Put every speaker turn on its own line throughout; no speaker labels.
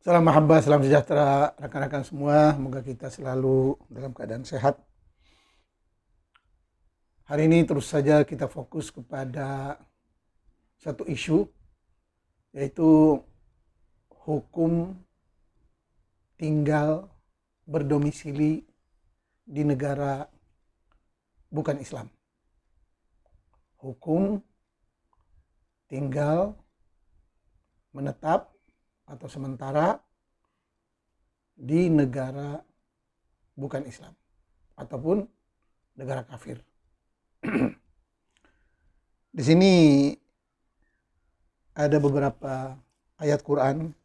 Salam mahabbah, salam sejahtera rekan-rekan semua. Semoga kita selalu dalam keadaan sehat. Hari ini terus saja kita fokus kepada satu isu, yaitu hukum tinggal berdomisili di negara bukan Islam. Hukum tinggal menetap atau sementara di negara bukan Islam ataupun negara kafir. Di sini ada beberapa ayat Quran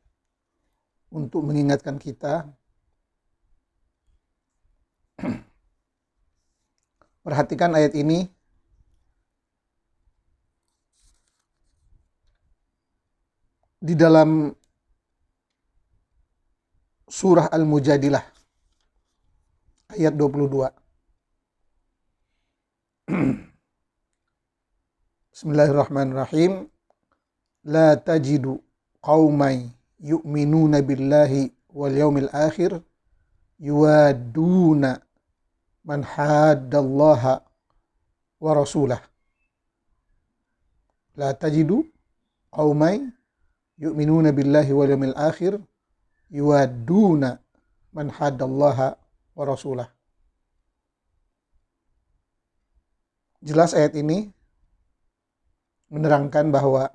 untuk mengingatkan kita. Perhatikan ayat ini. Di dalam surah Al-Mujadilah ayat 22. Bismillahirrahmanirrahim. La tajidu qauman yu'minuna billahi wal yaumil akhir yuwaduna man haddallaha wa rasulah. La tajidu qauman yu'minuna billahi wal yaumil akhir yuwaduna man haddallaha wa rasulah. Jelas ayat ini menerangkan bahwa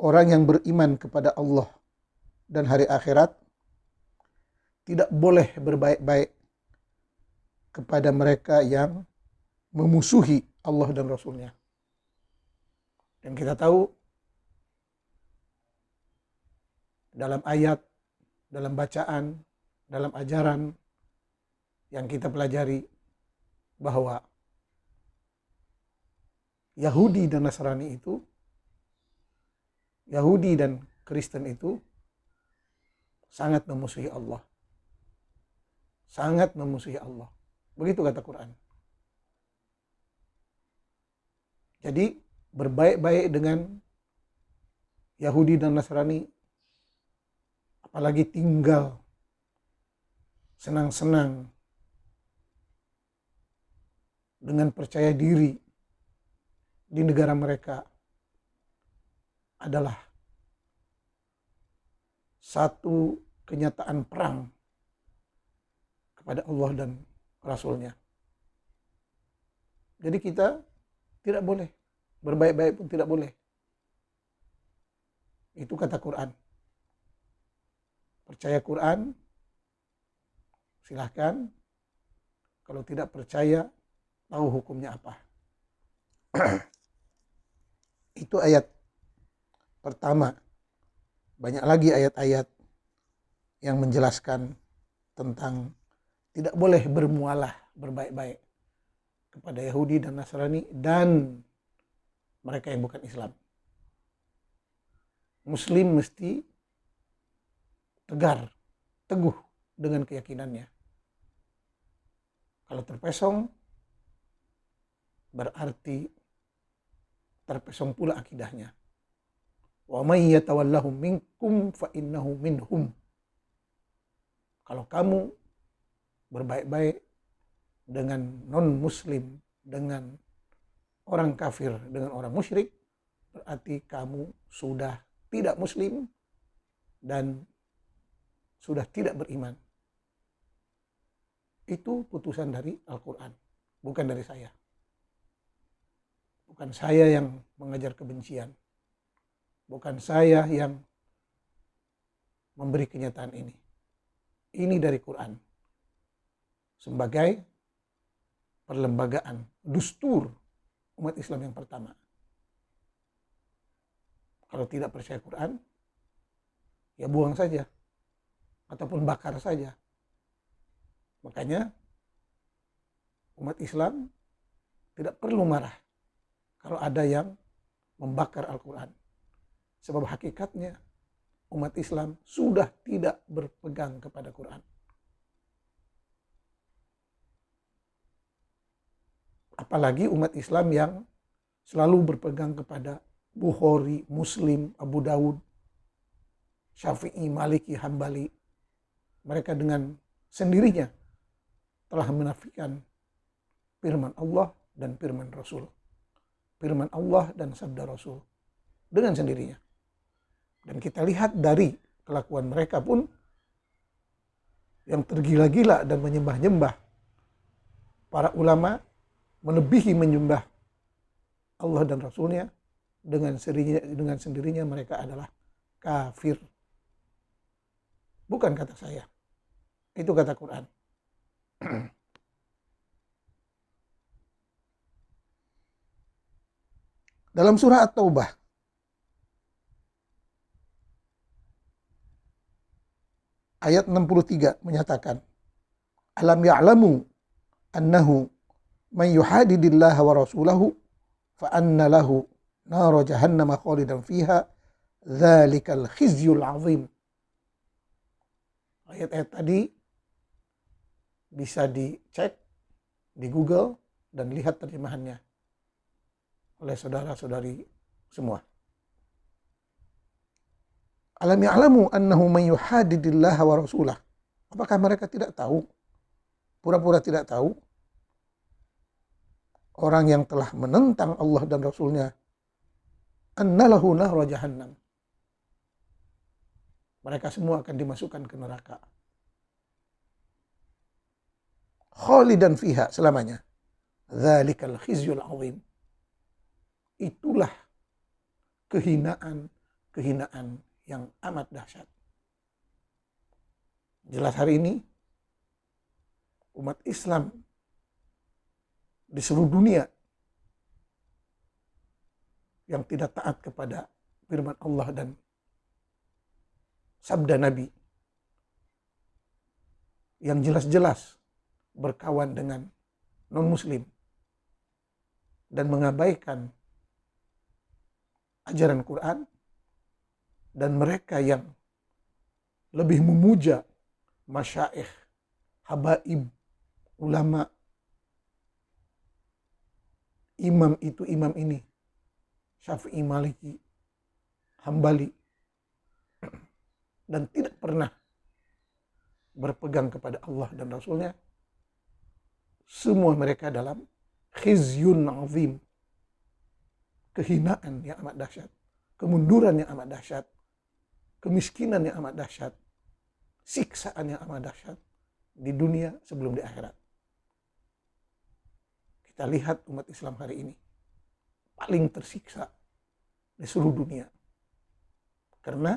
orang yang beriman kepada Allah dan hari akhirat tidak boleh berbaik-baik kepada mereka yang memusuhi Allah dan Rasulnya. Dan kita tahu dalam ayat, dalam bacaan, dalam ajaran yang kita pelajari bahwa Yahudi dan Nasrani itu, Yahudi dan Kristen itu sangat memusuhi Allah. Sangat memusuhi Allah. Begitu kata Quran. Jadi berbaik-baik dengan Yahudi dan Nasrani, apalagi tinggal senang-senang dengan percaya diri di negara mereka adalah satu kenyataan perang kepada Allah dan Rasulnya. Jadi kita tidak boleh, berbaik-baik pun tidak boleh. Itu kata Quran. Percaya Quran, silahkan. Kalau tidak percaya, tahu hukumnya apa. Itu ayat pertama. Banyak lagi ayat-ayat yang menjelaskan tentang tidak boleh bermualah, berbaik-baik kepada Yahudi dan Nasrani dan mereka yang bukan Islam. Muslim mesti tegar, teguh dengan keyakinannya. Kalau terpesong, berarti terpesong pula akidahnya. Wa may yatawallahum minkum fa innahu minhum. Kalau kamu berbaik-baik dengan non-muslim, dengan orang kafir, dengan orang musyrik, berarti kamu sudah tidak muslim dan sudah tidak beriman. Itu putusan dari Al-Quran, bukan dari saya. Bukan saya yang mengajar kebencian. Bukan saya yang memberi kenyataan ini. Ini dari Quran. Sebagai perlembagaan, dustur umat Islam yang pertama. Kalau tidak percaya Quran, ya buang saja. Ataupun bakar saja. Makanya umat Islam tidak perlu marah kalau ada yang membakar Al-Quran. Sebab hakikatnya umat Islam sudah tidak berpegang kepada Quran. Apalagi umat Islam yang selalu berpegang kepada Bukhari, Muslim, Abu Dawud, Syafi'i, Maliki, Hambali, mereka dengan sendirinya telah menafikan firman Allah dan firman Rasul. Firman Allah dan sabda Rasul dengan sendirinya. Dan kita lihat dari kelakuan mereka pun yang tergila-gila dan menyembah-nyembah para ulama, melebihi menyembah Allah dan Rasulnya, dengan sendirinya mereka adalah kafir. Bukan kata saya, itu kata Quran. Dalam surah At-Taubah ayat 63 menyatakan, alam ya'lamu annahu man yuhadidillaha wa rasulahu fa anna lahu nara jahannama khalidan fiha dzalikal khizyul azim. Ayat-ayat tadi bisa dicek di Google dan lihat terjemahannya oleh saudara-saudari semua. Alam ya'lamu annahu man yuhadidillaha wa rasulah. Apakah mereka tidak tahu? Pura-pura tidak tahu? Orang yang telah menentang Allah dan Rasulnya, annalahu nahra jahannam. Mereka semua akan dimasukkan ke neraka. Khalidan fiha, selamanya. Dzalikal khizyul azim. Itulah kehinaan yang amat dahsyat. Jelas hari ini umat Islam di seluruh dunia yang tidak taat kepada firman Allah dan sabda Nabi, yang jelas-jelas berkawan dengan non-muslim dan mengabaikan ajaran Quran, dan mereka yang lebih memuja masyaikh, habaib, ulama, imam itu imam ini, Syafi'i, Maliki, Hambali, dan tidak pernah berpegang kepada Allah dan Rasulnya, semua mereka dalam khizyun azim, kehinaan yang amat dahsyat, kemunduran yang amat dahsyat, kemiskinan yang amat dahsyat, siksaan yang amat dahsyat di dunia sebelum di akhirat. Kita lihat umat Islam hari ini paling tersiksa di seluruh dunia karena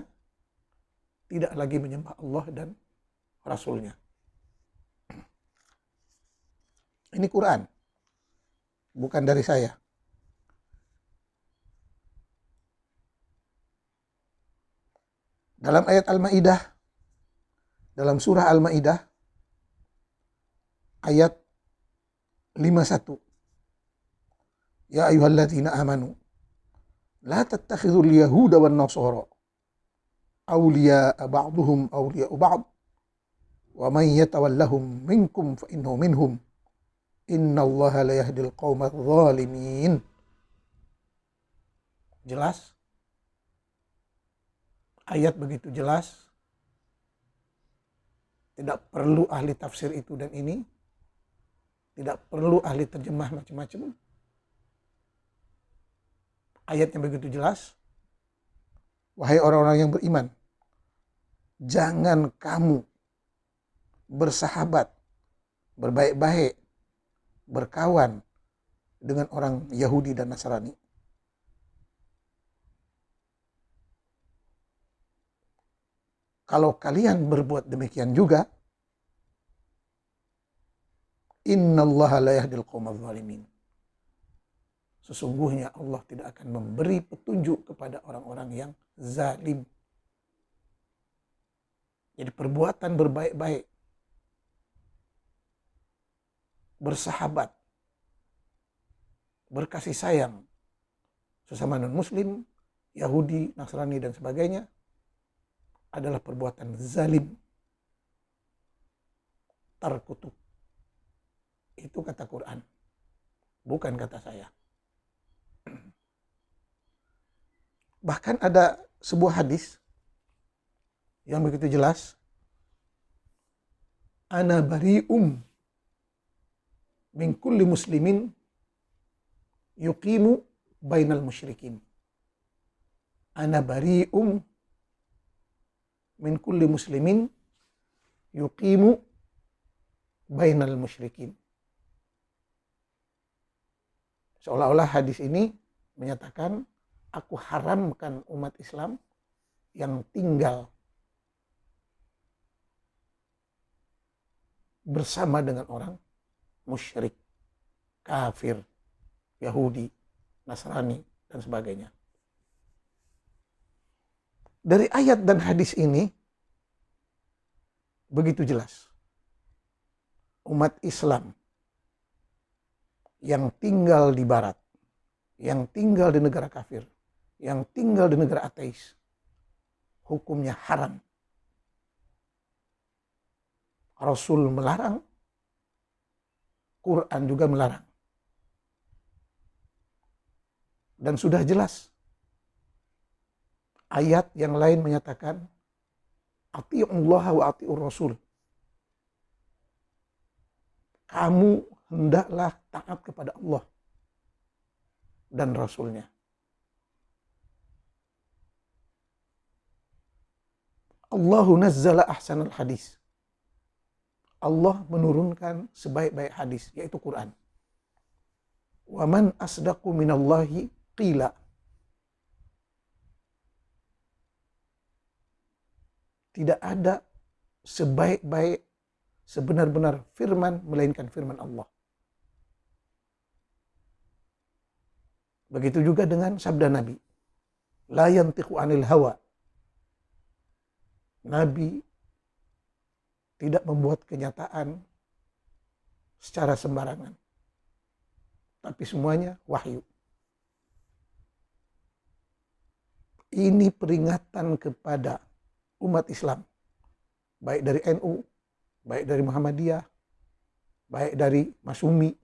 tidak lagi menyembah Allah dan Rasulnya. Ini Quran, bukan dari saya. Dalam ayat Al-Maidah, dalam surah Al-Maidah ayat 51, ya ayyuhalladzina amanu la tattakhidhul yahuda wan nasara awliya'a ba'duhum awliya'u ba'd wa man yatawallahum minkum fa innahu minhum innallaha la yahdil qaumadz zalimin. Jelas? Ayat begitu jelas, tidak perlu ahli tafsir itu dan ini, tidak perlu ahli terjemah macam-macam. Ayatnya begitu jelas. Wahai orang-orang yang beriman, jangan kamu bersahabat, berbaik-baik, berkawan dengan orang Yahudi dan Nasrani. Kalau kalian berbuat demikian juga, innallaha la yahdil qaumadz zalimin. Sesungguhnya Allah tidak akan memberi petunjuk kepada orang-orang yang zalim. Jadi perbuatan berbaik-baik, bersahabat, berkasih sayang sesama non-muslim, Yahudi, Nasrani dan sebagainya adalah perbuatan zalim, terkutuk. Itu kata Quran, bukan kata saya. Bahkan ada sebuah hadis yang begitu jelas, ana bari'um min kulli muslimin yuqimu bainal musyrikin. Ana bari'um min kulli muslimin yuqimu bainal musyrikin. Seolah-olah hadis ini menyatakan, aku haramkan umat Islam yang tinggal bersama dengan orang musyrik, kafir, Yahudi, Nasrani, dan sebagainya. Dari ayat dan hadis ini begitu jelas. Umat Islam yang tinggal di barat, yang tinggal di negara kafir, yang tinggal di negara ateis, hukumnya haram. Rasul melarang, Quran juga melarang. Dan sudah jelas, ayat yang lain menyatakan, ati'ullaha wa ati'ur rasul. Kamu hendaklah taat kepada Allah dan Rasulnya. Allahu nazzala ahsanal hadis. Allah menurunkan sebaik-baik hadis, yaitu Quran. Wa man asdaqu minallahi qila. Tidak ada sebaik-baik, sebenar-benar firman melainkan firman Allah. Begitu juga dengan sabda Nabi. La yantiqu anil hawa. Nabi tidak membuat kenyataan secara sembarangan. Tapi semuanya wahyu. Ini peringatan kepada umat Islam, baik dari NU, baik dari Muhammadiyah, baik dari Masyumi,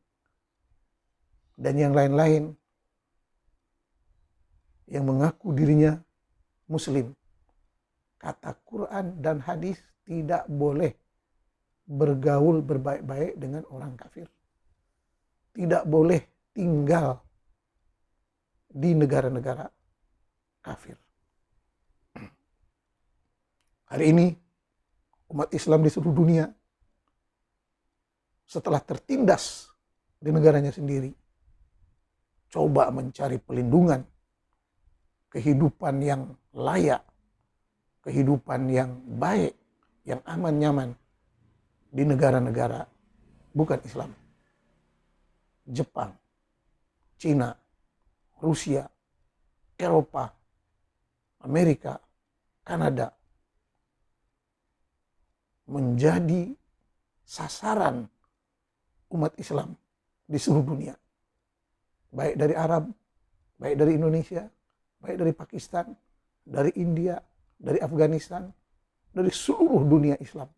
dan yang lain-lain yang mengaku dirinya Muslim. Kata Quran dan hadis tidak boleh bergaul berbaik-baik dengan orang kafir. Tidak boleh tinggal di negara-negara kafir. Hari ini umat Islam di seluruh dunia setelah tertindas di negaranya sendiri, coba mencari pelindungan, kehidupan yang layak, kehidupan yang baik, yang aman nyaman di negara-negara bukan Islam. Jepang, Cina, Rusia, Eropa, Amerika, Kanada menjadi sasaran umat Islam di seluruh dunia. Baik dari Arab, baik dari Indonesia, baik dari Pakistan, dari India, dari Afghanistan, dari seluruh dunia Islam.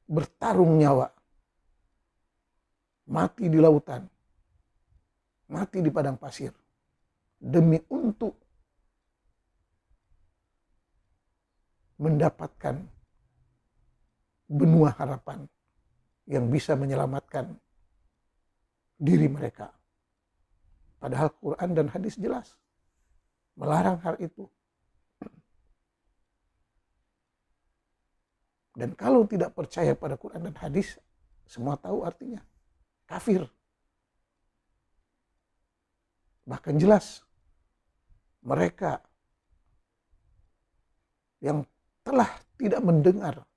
Bertarung nyawa, mati di lautan, mati di padang pasir, demi untuk mendapatkan benua harapan yang bisa menyelamatkan diri mereka. Padahal Quran dan hadis jelas melarang hal itu. Dan kalau tidak percaya pada Quran dan hadis, semua tahu artinya kafir. Bahkan jelas mereka yang telah tidak mendengar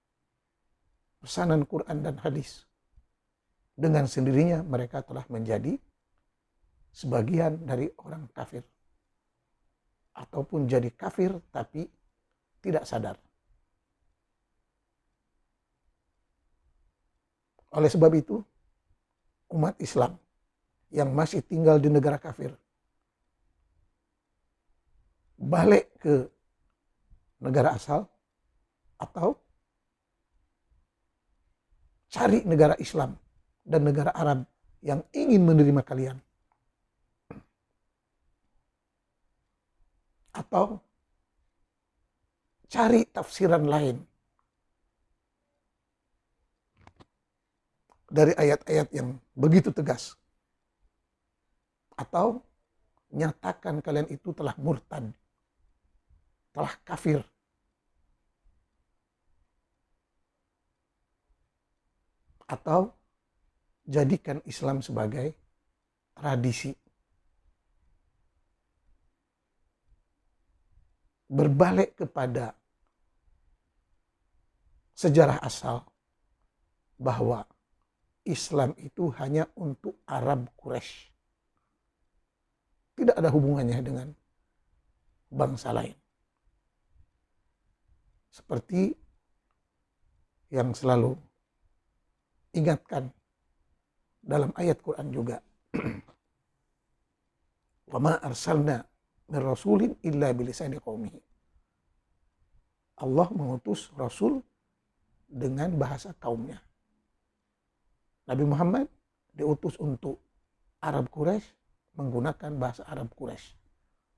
pesanan Quran dan hadis, dengan sendirinya mereka telah menjadi sebagian dari orang kafir. Ataupun jadi kafir tapi tidak sadar. Oleh sebab itu, umat Islam yang masih tinggal di negara kafir, balik ke negara asal, atau cari negara Islam dan negara Arab yang ingin menerima kalian. Atau cari tafsiran lain dari ayat-ayat yang begitu tegas. Atau nyatakan kalian itu telah murtad, telah kafir. Atau jadikan Islam sebagai tradisi. Berbalik kepada sejarah asal bahwa Islam itu hanya untuk Arab Quraisy. Tidak ada hubungannya dengan bangsa lain. Seperti yang selalu ingatkan dalam ayat Quran juga. Wa ma arsalna min rasulin illa bilisani qaumihi. Allah mengutus Rasul dengan bahasa kaumnya. Nabi Muhammad diutus untuk Arab Quraisy menggunakan bahasa Arab Quraisy.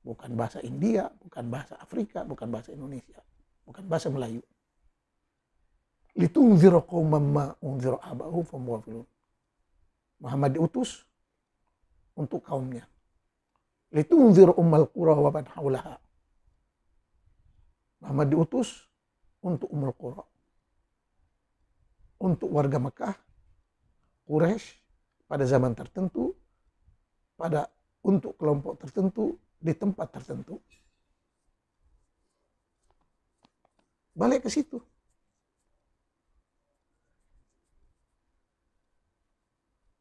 Bukan bahasa India, bukan bahasa Afrika, bukan bahasa Indonesia, bukan bahasa Melayu. Litunzira qauman ma unzira aba'uhum fahum ghafilun. Muhammad diutus untuk kaumnya. Litunzira ummal qura wa man haulaha. Muhammad diutus untuk Ummul Qura. Untuk warga Mekah, Quraisy pada zaman tertentu, untuk kelompok tertentu, di tempat tertentu. Balik ke situ.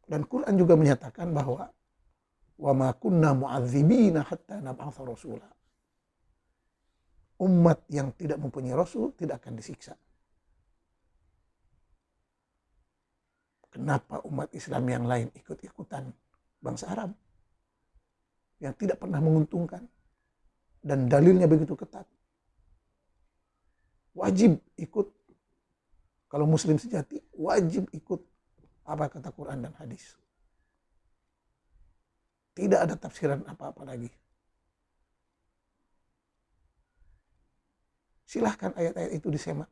Dan Quran juga menyatakan bahwa wa ma kunna mu'adzibina hatta nab'atsa rasula. Umat yang tidak mempunyai rasul tidak akan disiksa. Kenapa umat Islam yang lain ikut-ikutan bangsa Arab yang tidak pernah menguntungkan dan dalilnya begitu ketat? Wajib ikut, kalau muslim sejati wajib ikut apa kata Quran dan hadis. Tidak ada tafsiran apa-apa lagi. Silahkan ayat-ayat itu disemak,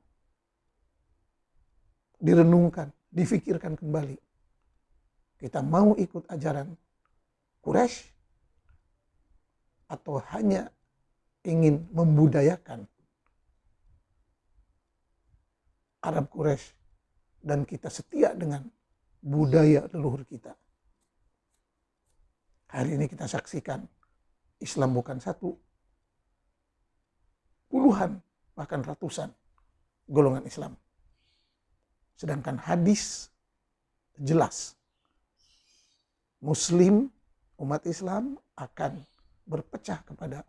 direnungkan, difikirkan kembali. Kita mau ikut ajaran Quraisy atau hanya ingin membudayakan Arab Quraisy dan kita setia dengan budaya leluhur kita. Hari ini kita saksikan Islam bukan satu, puluhan bahkan ratusan golongan Islam. Sedangkan hadis jelas, Muslim, umat Islam akan berpecah kepada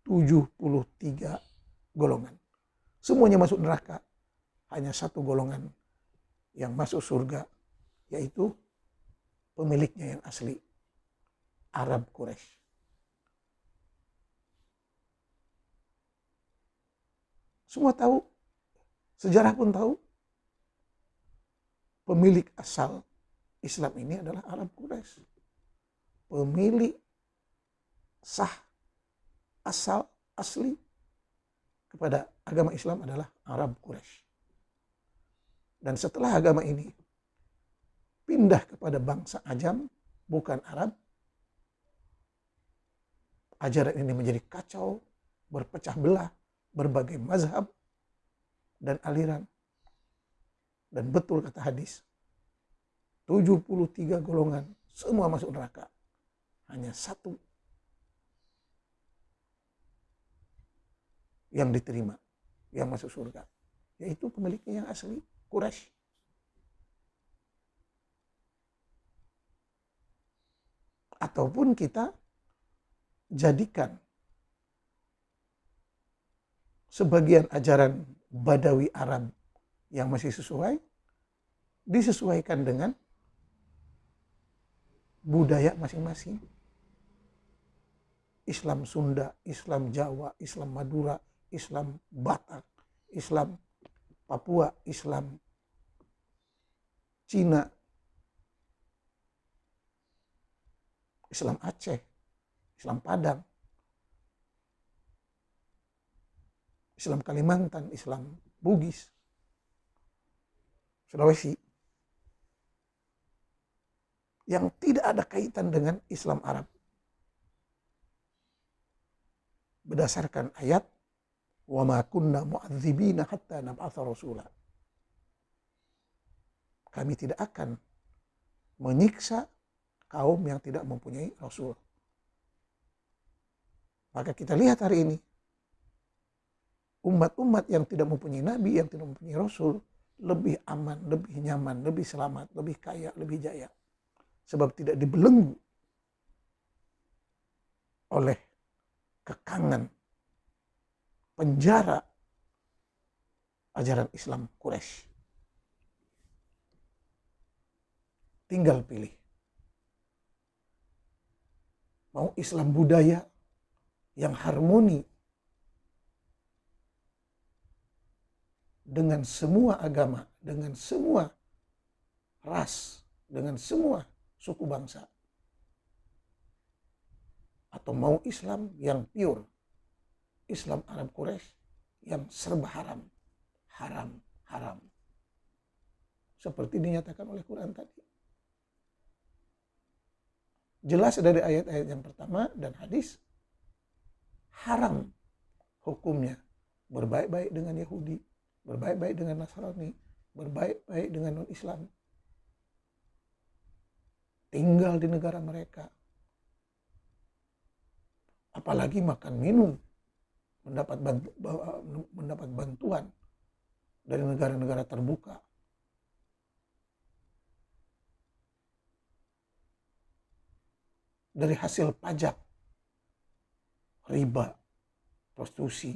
73 golongan. Semuanya masuk neraka, hanya satu golongan yang masuk surga, yaitu pemiliknya yang asli, Arab Quraisy. Semua tahu, sejarah pun tahu, pemilik asal Islam ini adalah Arab Quraisy. Pemilik sah, asal, asli kepada agama Islam adalah Arab Quraisy. Dan setelah agama ini pindah kepada bangsa Ajam, bukan Arab, ajaran ini menjadi kacau, berpecah belah, berbagai mazhab dan aliran. Dan betul kata hadis, 73 golongan semua masuk neraka. Hanya satu yang diterima, yang masuk surga, yaitu pemiliknya yang asli, Quraisy. Ataupun kita jadikan sebagian ajaran Badawi Arab yang masih sesuai, disesuaikan dengan budaya masing-masing. Islam Sunda, Islam Jawa, Islam Madura, Islam Batak, Islam Papua, Islam Cina, Islam Aceh, Islam Padang, Islam Kalimantan, Islam Bugis, Sulawesi, yang tidak ada kaitan dengan Islam Arab. Berdasarkan ayat, wa ma kunna mu'adzibina hatta nab'atha rasula. Kami tidak akan menyiksa kaum yang tidak mempunyai rasul. Maka kita lihat hari ini, umat-umat yang tidak mempunyai nabi, yang tidak mempunyai rasul, lebih aman, lebih nyaman, lebih selamat, lebih kaya, lebih jaya. Sebab tidak dibelenggu oleh kekangan penjara ajaran Islam Quraisy. Tinggal pilih. Mau Islam budaya yang harmoni dengan semua agama, dengan semua ras, dengan semua suku bangsa. Atau mau Islam yang pure, Islam Arab Quraisy yang serba haram, haram, haram. Seperti dinyatakan oleh Quran tadi. Jelas dari ayat-ayat yang pertama dan hadis, haram hukumnya berbaik-baik dengan Yahudi, berbaik-baik dengan Nasrani, berbaik-baik dengan non-Islam. Tinggal di negara mereka. Apalagi makan minum, mendapat bantuan dari negara-negara terbuka. Dari hasil pajak, riba, prostitusi,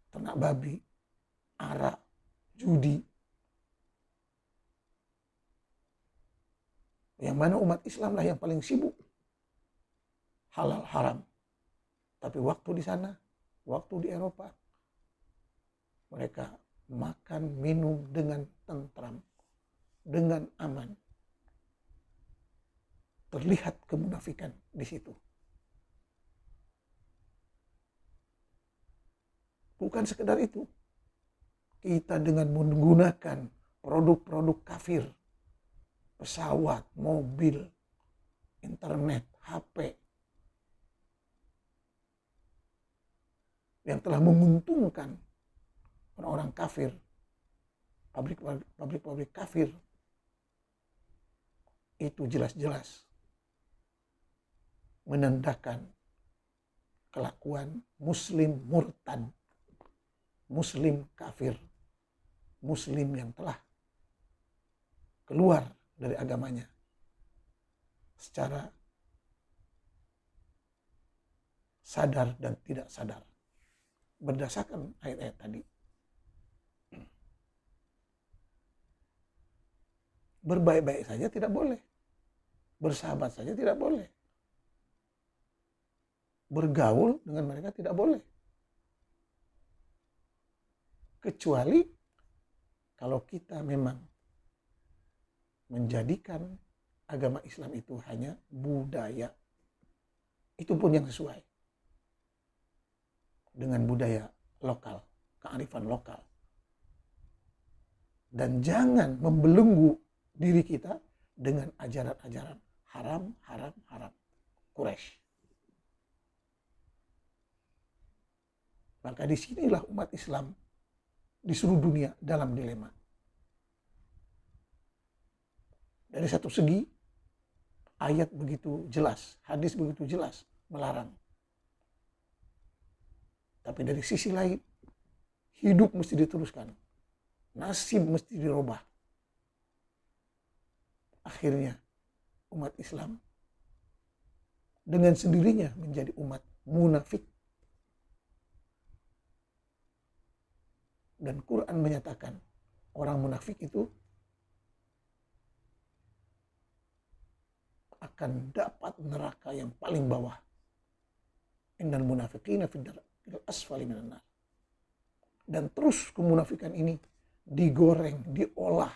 ternak babi, arak, judi. Yang mana umat Islam lah yang paling sibuk halal haram. Tapi waktu di sana, waktu di Eropa, mereka makan, minum dengan tentram, dengan aman. Terlihat kemunafikan di situ. Bukan sekedar itu. Kita dengan menggunakan produk-produk kafir, pesawat, mobil, internet, HP, yang telah menguntungkan orang-orang kafir, pabrik-pabrik kafir, itu jelas-jelas menandakan kelakuan muslim murtad, muslim kafir, muslim yang telah keluar dari agamanya secara sadar dan tidak sadar. Berdasarkan ayat-ayat tadi. Berbaik-baik saja tidak boleh. Bersahabat saja tidak boleh. Bergaul dengan mereka tidak boleh. Kecuali kalau kita memang menjadikan agama Islam itu hanya budaya. Itu pun yang sesuai dengan budaya lokal, kearifan lokal. Dan jangan membelenggu diri kita dengan ajaran-ajaran haram, haram, haram. Quraisy. Maka disinilah umat Islam di seluruh dunia dalam dilema. Dari satu segi, ayat begitu jelas, hadis begitu jelas, melarang. Tapi dari sisi lain, hidup mesti diteruskan. Nasib mesti dirubah. Akhirnya, umat Islam dengan sendirinya menjadi umat munafik. Dan Quran menyatakan orang munafik itu akan dapat neraka yang paling bawah. Innal munafiqina fil asfali minan nar. Dan terus kemunafikan ini digoreng, diolah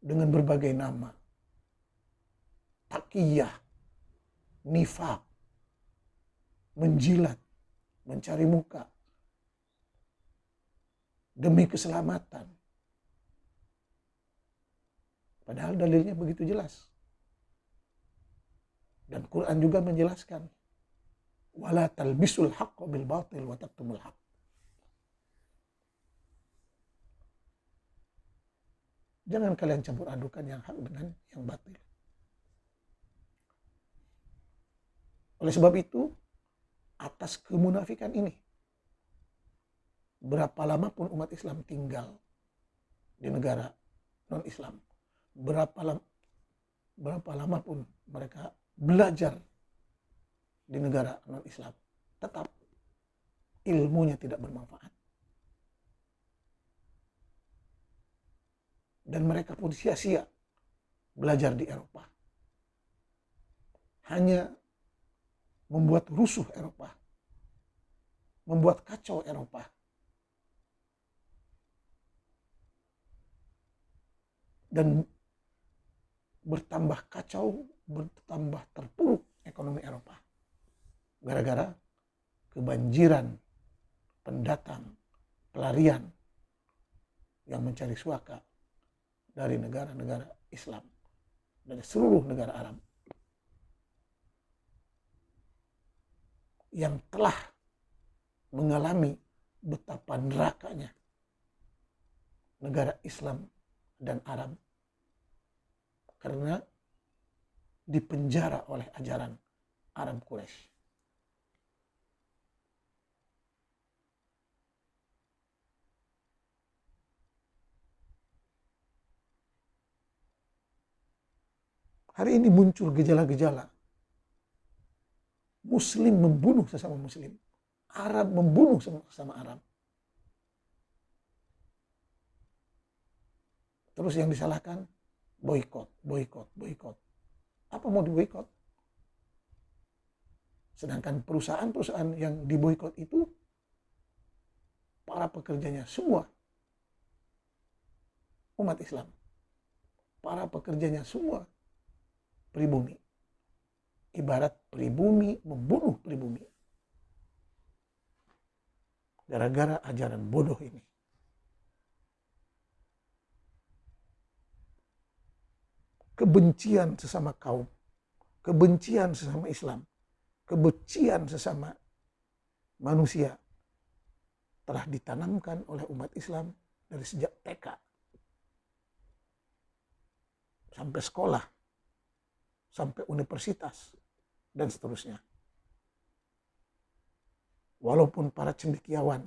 dengan berbagai nama. Taqiyah, nifaq, menjilat, mencari muka, demi keselamatan. Padahal dalilnya begitu jelas. Dan Quran juga menjelaskan, wala talbisul haqqa bil batil wa taktumul haqq. Jangan kalian campur adukan yang hak dengan yang batil. Oleh sebab itu, atas kemunafikan ini, berapa lama pun umat Islam tinggal di negara non-Islam, berapa lama pun mereka belajar di negara non-Islam, tetap ilmunya tidak bermanfaat. Dan mereka pun sia-sia belajar di Eropa. Hanya membuat rusuh Eropa, membuat kacau Eropa. Dan bertambah kacau, bertambah terpuruk ekonomi Eropa. Gara-gara kebanjiran pendatang, pelarian yang mencari suaka dari negara-negara Islam, dari seluruh negara Arab yang telah mengalami betapa nerakanya negara Islam dan Arab karena dipenjara oleh ajaran Arab Quraisy. Hari ini muncul gejala-gejala. Muslim membunuh sesama Muslim. Arab membunuh sesama Arab. Terus yang disalahkan, boikot, boikot, boikot. Apa mau diboikot? Sedangkan perusahaan-perusahaan yang diboikot itu, para pekerjanya semua umat Islam. Para pekerjanya semua pribumi. Ibarat pribumi membunuh pribumi. Gara-gara ajaran bodoh ini. Kebencian sesama kaum, kebencian sesama Islam, kebencian sesama manusia telah ditanamkan oleh umat Islam dari sejak TK sampai sekolah, sampai universitas, dan seterusnya. Walaupun para cendekiawan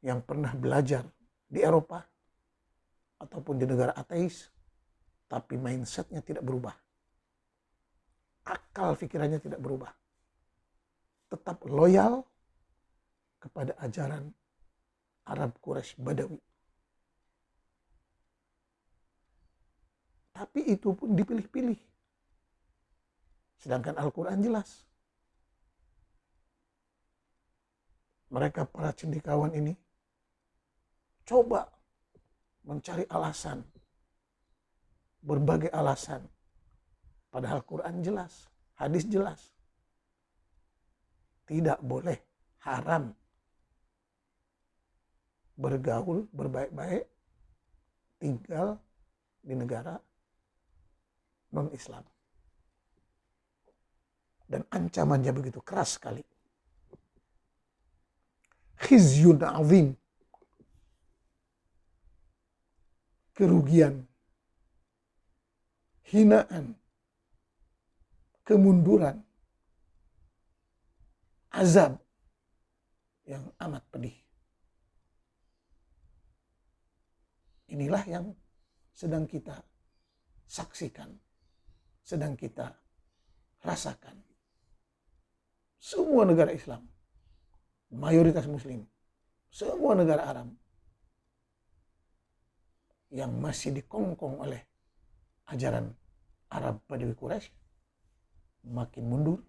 yang pernah belajar di Eropa ataupun di negara ateis, tapi mindsetnya tidak berubah. Akal pikirannya tidak berubah. Tetap loyal kepada ajaran Arab Quraisy Badawi. Tapi itu pun dipilih-pilih. Sedangkan Al-Quran jelas. Mereka para cendekiawan ini coba mencari alasan, berbagai alasan. Padahal Quran jelas, hadis jelas. Tidak boleh, haram bergaul, berbaik-baik, tinggal di negara non-Islam. Dan ancamannya begitu keras sekali. Khizyun azim. Kerugian, hinaan, kemunduran, azab yang amat pedih. Inilah yang sedang kita saksikan, sedang kita rasakan. Semua negara Islam, mayoritas Muslim, semua negara Arab yang masih dikongkong oleh ajaran Arab Badawi Quraisy makin mundur,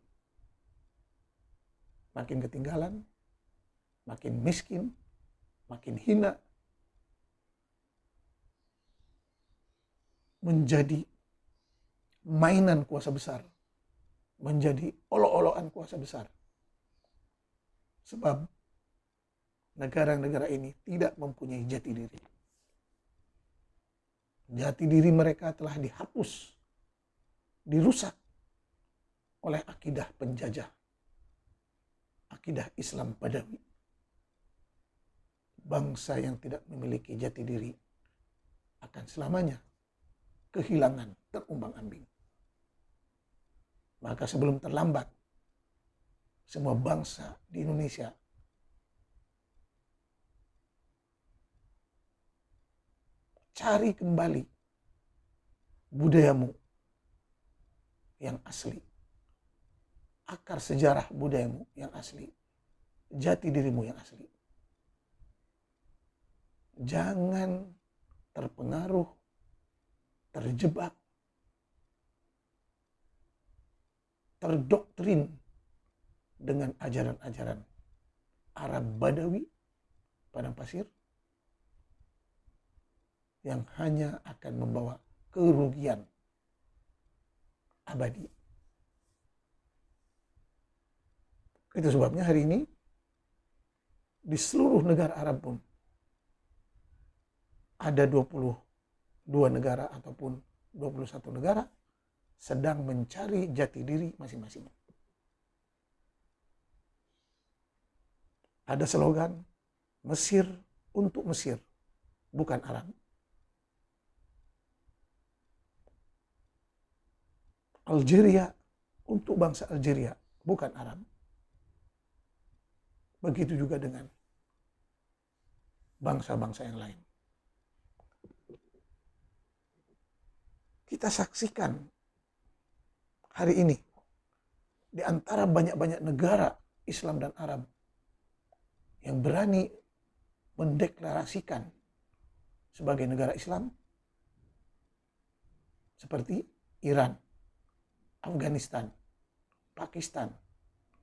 makin ketinggalan, makin miskin, makin hina, menjadi mainan kuasa besar, menjadi olok-olokan kuasa besar. Sebab negara-negara ini tidak mempunyai jati diri. Jati diri mereka telah dihapus, dirusak oleh akidah penjajah, akidah Islam Badawi. Bangsa yang tidak memiliki jati diri akan selamanya kehilangan, terumbang-ambing. Maka sebelum terlambat, semua bangsa di Indonesia cari kembali budayamu yang asli, akar sejarah budayamu yang asli, jati dirimu yang asli. Jangan terpengaruh, terjebak, terdoktrin dengan ajaran-ajaran Arab Badawi, padang pasir, yang hanya akan membawa kerugian abadi. Itu sebabnya hari ini di seluruh negara Arab pun ada 22 negara ataupun 21 negara sedang mencari jati diri masing-masing. Ada slogan Mesir untuk Mesir, bukan Arab. Algeria untuk bangsa Algeria, bukan Arab. Begitu juga dengan bangsa-bangsa yang lain. Kita saksikan hari ini di antara banyak-banyak negara Islam dan Arab yang berani mendeklarasikan sebagai negara Islam, seperti Iran, Afghanistan, Pakistan,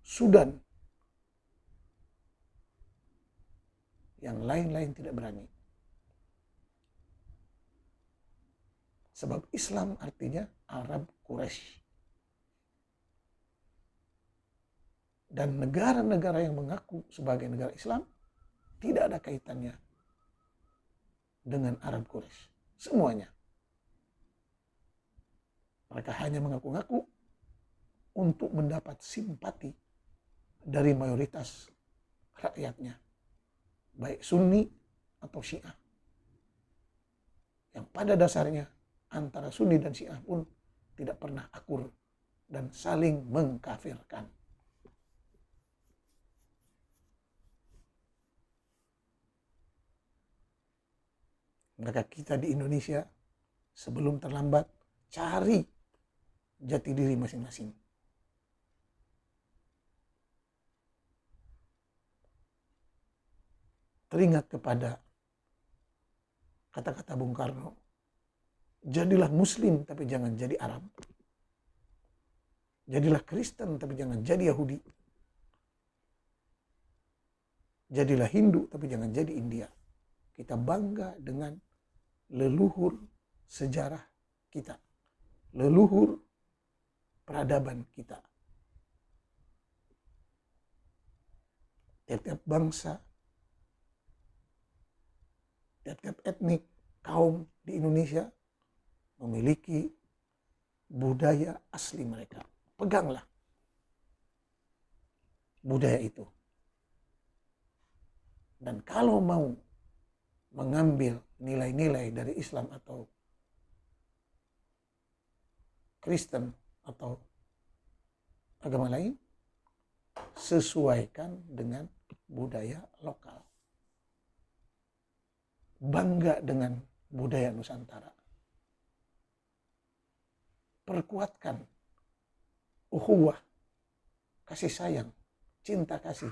Sudan. Yang lain-lain tidak berani. Sebab Islam artinya Arab Quraisy. Dan negara-negara yang mengaku sebagai negara Islam tidak ada kaitannya dengan Arab Quraisy. Semuanya. Mereka hanya mengaku-ngaku untuk mendapat simpati dari mayoritas rakyatnya, baik Sunni atau Syiah. Yang pada dasarnya antara Sunni dan Syiah pun tidak pernah akur dan saling mengkafirkan. Maka kita di Indonesia sebelum terlambat cari jati diri masing-masing. Teringat kepada kata-kata Bung Karno, jadilah Muslim tapi jangan jadi Arab. Jadilah Kristen tapi jangan jadi Yahudi. Jadilah Hindu tapi jangan jadi India. Kita bangga dengan leluhur sejarah kita, leluhur peradaban kita. Tiap-tiap bangsa, tiap-tiap etnik, kaum di Indonesia memiliki budaya asli mereka. Peganglah budaya itu. Dan kalau mau mengambil nilai-nilai dari Islam atau Kristen atau agama lain, sesuaikan dengan budaya lokal. Bangga dengan budaya Nusantara. Perkuatkan ukhuwah, kasih sayang, cinta kasih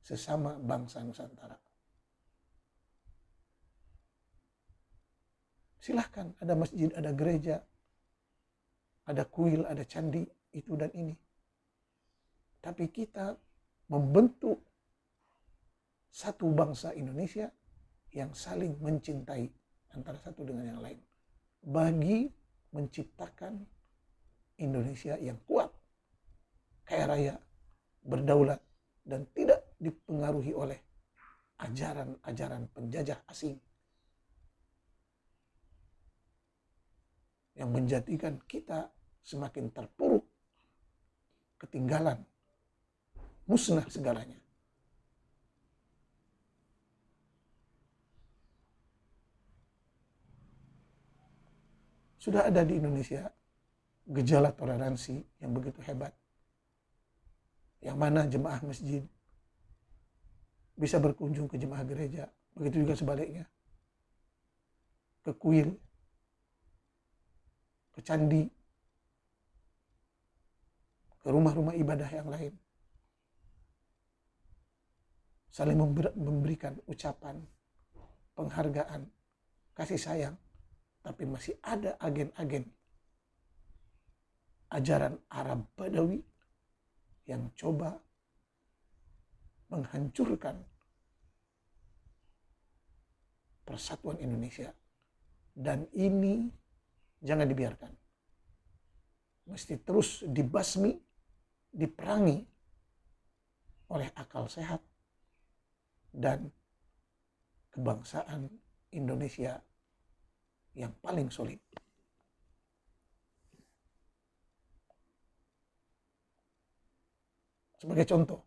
sesama bangsa Nusantara. Silahkan, ada masjid, ada gereja, ada kuil, ada candi, itu dan ini. Tapi kita membentuk satu bangsa Indonesia yang saling mencintai antara satu dengan yang lain. Bagi menciptakan Indonesia yang kuat, kaya raya, berdaulat, dan tidak dipengaruhi oleh ajaran-ajaran penjajah asing yang menjadikan kita semakin terpuruk, ketinggalan, musnah segalanya. Sudah ada di Indonesia gejala toleransi yang begitu hebat, yang mana jemaah masjid bisa berkunjung ke jemaah gereja, begitu juga sebaliknya, ke kuil, ke candi, ke rumah-rumah ibadah yang lain, saling memberikan ucapan, penghargaan, kasih sayang, tapi masih ada agen-agen ajaran Arab Badawi yang coba menghancurkan persatuan Indonesia. Dan ini jangan dibiarkan. Mesti terus dibasmi, diperangi oleh akal sehat dan kebangsaan Indonesia yang paling solid. Sebagai contoh,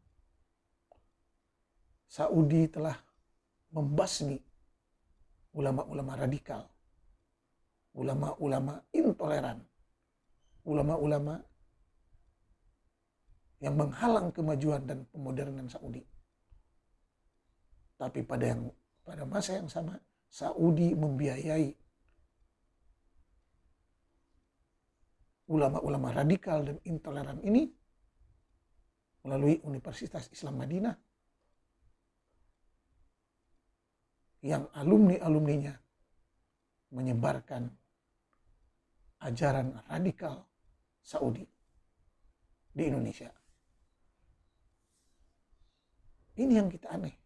Saudi telah membasmi ulama-ulama radikal, ulama-ulama intoleran, ulama-ulama yang menghalang kemajuan dan pemodernan Saudi. Tapi pada masa yang sama, Saudi membiayai ulama-ulama radikal dan intoleran ini melalui Universitas Islam Madinah yang alumni-alumninya menyebarkan ajaran radikal Saudi di Indonesia. Ini yang kita aneh.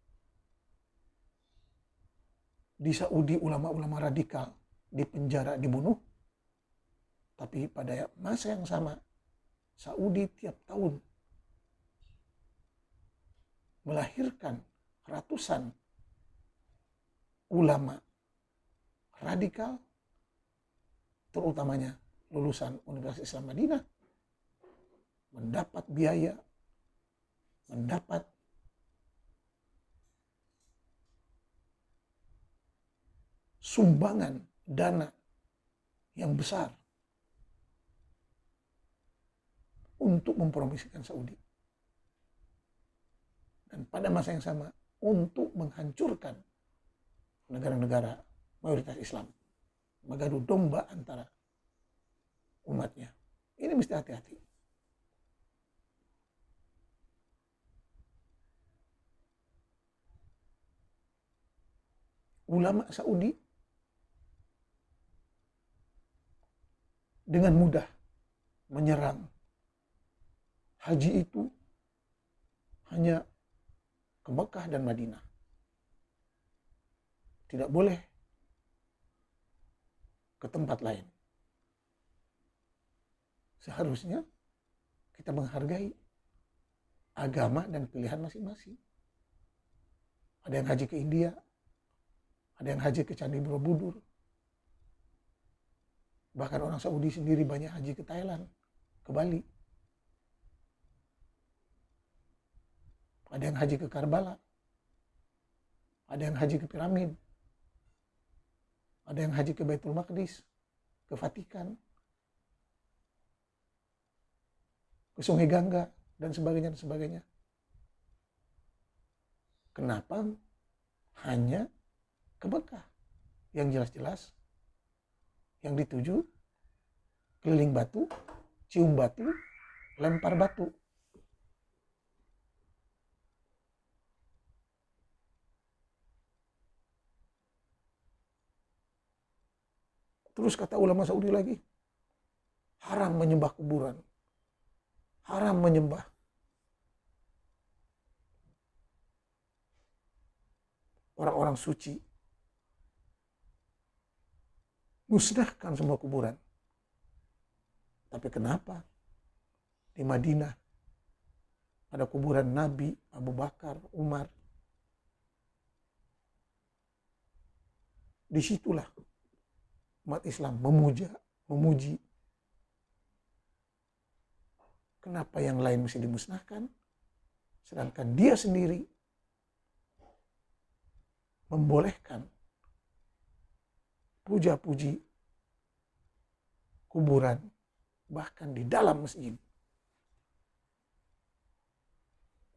Di Saudi ulama-ulama radikal dipenjara, dibunuh. Tapi pada masa yang sama, Saudi tiap tahun melahirkan ratusan ulama radikal, terutamanya lulusan Universitas Islam Madinah, mendapat biaya, mendapat sumbangan dana yang besar untuk mempromosikan Saudi. Dan pada masa yang sama untuk menghancurkan negara-negara mayoritas Islam, mengadu domba antara umatnya. Ini mesti hati-hati. Ulama Saudi dengan mudah menyerang haji itu hanya ke Mekah dan Madinah. Tidak boleh ke tempat lain. Seharusnya kita menghargai agama dan pilihan masing-masing. Ada yang haji ke India, ada yang haji ke Candi Borobudur. Bahkan orang Saudi sendiri banyak haji ke Thailand, ke Bali. Ada yang haji ke Karbala. Ada yang haji ke piramid. Ada yang haji ke Baitul Maqdis, ke Vatikan, ke Sungai Gangga, dan sebagainya, dan sebagainya. Kenapa hanya ke Mekah? Yang jelas-jelas yang dituju keliling batu, cium batu, lempar batu. Terus kata ulama Saudi lagi, haram menyembah kuburan, haram menyembah orang-orang suci, musnahkan semua kuburan. Tapi kenapa di Madinah ada kuburan Nabi, Abu Bakar, Umar, Disitulah umat Islam memuji. Kenapa yang lain mesti dimusnahkan, sedangkan dia sendiri membolehkan puja-puji kuburan bahkan di dalam masjid.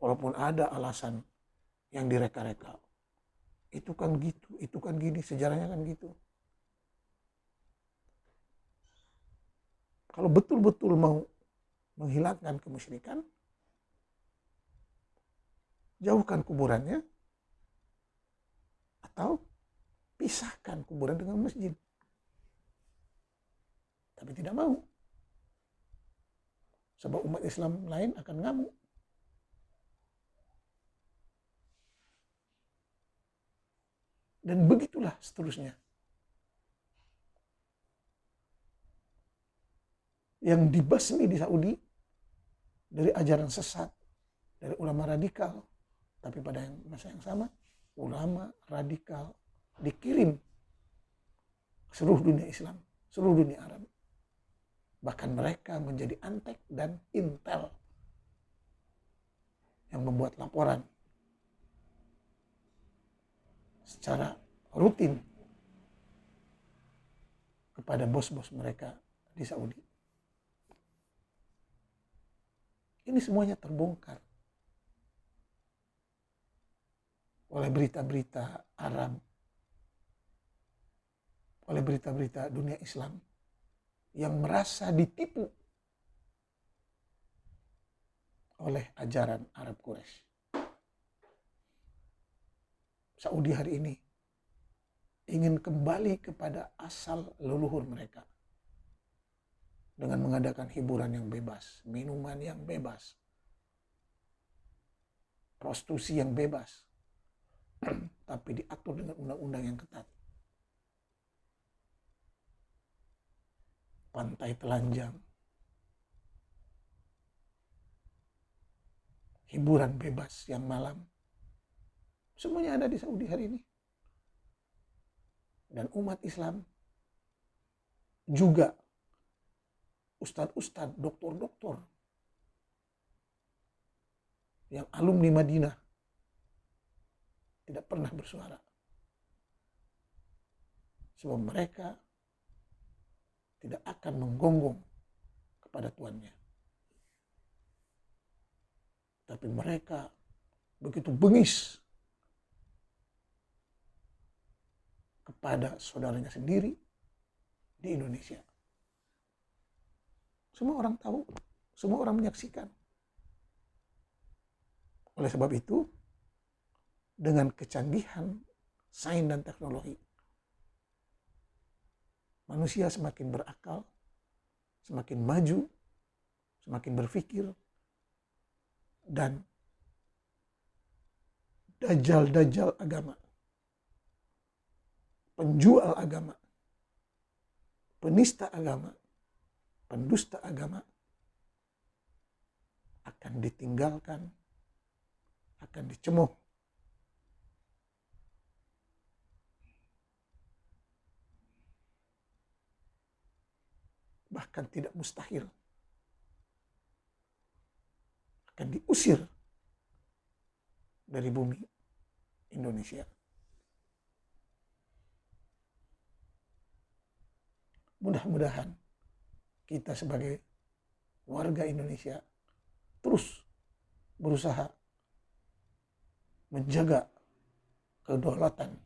Walaupun ada alasan yang direka-reka. Itu kan gitu, itu kan gini, sejarahnya kan gitu. Kalau betul-betul mau menghilangkan kemusyrikan, jauhkan kuburannya atau pisahkan kuburan dengan masjid. Tapi tidak mau. Sebab umat Islam lain akan ngamuk. Dan begitulah seterusnya. Yang dibasmi di Saudi dari ajaran sesat, dari ulama radikal. Tapi pada masa yang sama, ulama radikal dikirim ke seluruh dunia Islam, seluruh dunia Arab. Bahkan mereka menjadi antek dan intel yang membuat laporan secara rutin kepada bos-bos mereka di Saudi. Ini semuanya terbongkar oleh berita-berita Arab, oleh berita-berita dunia Islam yang merasa ditipu oleh ajaran Arab Quraisy. Saudi hari ini ingin kembali kepada asal leluhur mereka dengan mengadakan hiburan yang bebas, minuman yang bebas, prostitusi yang bebas, tapi diatur dengan undang-undang yang ketat. Pantai telanjang, hiburan bebas yang malam, semuanya ada di Saudi hari ini. Dan umat Islam juga ustadz-ustadz, doktor-doktor yang alumni Madinah tidak pernah bersuara. Sebab mereka tidak akan menggonggong kepada tuannya. Tapi mereka begitu bengis kepada saudaranya sendiri di Indonesia. Semua orang tahu, semua orang menyaksikan. Oleh sebab itu, dengan kecanggihan sains dan teknologi, manusia semakin berakal, semakin maju, semakin berpikir, dan dajjal-dajjal agama, penjual agama, penista agama, pendusta agama akan ditinggalkan, akan dicemooh. Bahkan tidak mustahil akan diusir dari bumi Indonesia. Mudah-mudahan kita sebagai warga Indonesia terus berusaha menjaga kedaulatan,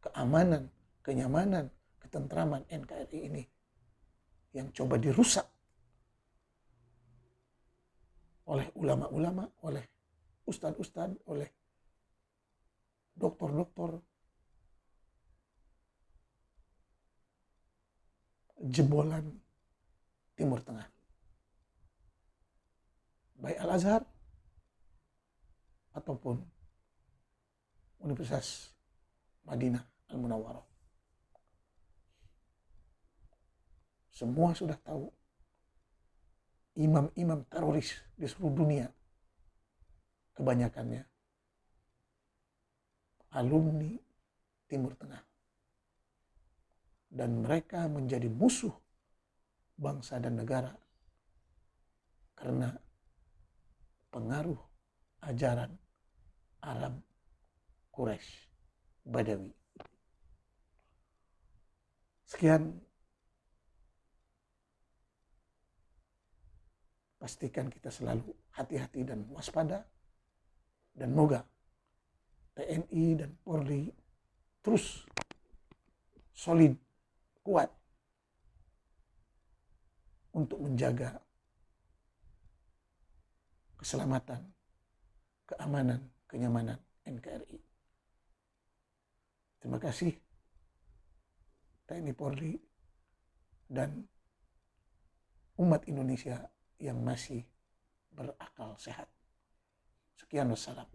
keamanan, kenyamanan, ketentraman NKRI ini yang coba dirusak oleh ulama-ulama, oleh ustadz-ustadz, oleh doktor-doktor, jebolan Timur Tengah. Baik Al-Azhar ataupun Universitas Madinah Al-Munawwarah. Semua sudah tahu imam-imam teroris di seluruh dunia kebanyakannya alumni Timur Tengah. dan mereka menjadi musuh bangsa dan negara karena pengaruh ajaran Arab Quraisy Badawi. Sekian, pastikan kita selalu hati-hati dan waspada, dan moga TNI dan Polri terus solid, kuat untuk menjaga keselamatan, keamanan, kenyamanan NKRI. Terima kasih TNI Polri dan umat Indonesia yang masih berakal sehat. Sekian, wassalam.